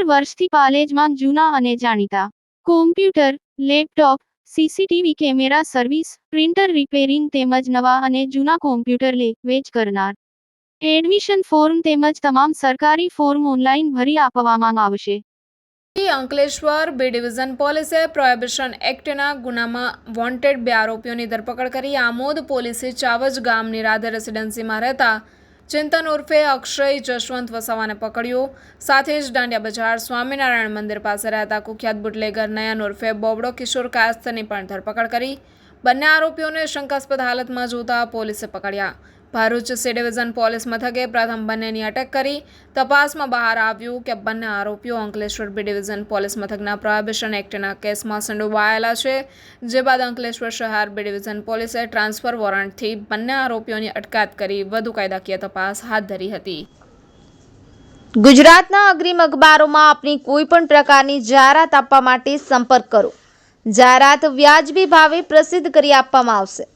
વર્ષથી પાલેજમાં જૂના અને જાણીતા computer, laptop, CCTV camera service, printer repairing તેમજ નવા અને જૂના કોમ્પ્યુટર લે-વેચ કરનાર. એડમિશન ફોર્મ તેમજ તમામ સરકારી ફોર્મ ઓનલાઈન ભરી આપવામાં આવશે. અંકલેશ્વર બી ડિવિઝન પોલીસે પ્રોહિબિશન એક્ટના ગુનામાં વોન્ટેડ 2 આરોપીઓની ધરપકડ કરી. આમોદ પોલીસે ચાવજ ગામ નિરાધર રેસિડેન્સીમાં રહેતા ચિંતન ઉર્ફે અક્ષય જશવંત વસાવાને પકડ્યો. સાથે જ દાંડિયા બજાર સ્વામિનારાયણ મંદિર પાસે રહેતા કુખ્યાત બુટલેગર નયન ઉર્ફે બોબડો કિશોર કાયસ્થની પણ ધરપકડ કરી. બંને આરોપીઓને શંકાસ્પદ હાલતમાં જોતા પોલીસે પકડ્યા. ભરૂચ સી ડિવિઝન પોલીસ મથકે પ્રથમ બંનેની અટક કરી. તપાસમાં બહાર આવ્યું કે બંને આરોપીઓ અંકલેશ્વર બી ડિવિઝન પોલીસ મથકના પ્રોહિબિશન એક્ટના કેસમાં સંડોવાયેલા છે. જે બાદ અંકલેશ્વર શહેર બી ડિવિઝન પોલીસે ટ્રાન્સફર વોરંટથી બંને આરોપીઓની અટકાયત કરી વધુ કાયદાકીય તપાસ હાથ ધરી હતી. ગુજરાતના અગ્રીમ અખબારોમાં આપની કોઈ પણ પ્રકારની જાહેરાત આપવા માટે સંપર્ક કરો. જાહેરાત વ્યાજબી ભાવે પ્રસિદ્ધ કરી આપવામાં આવશે.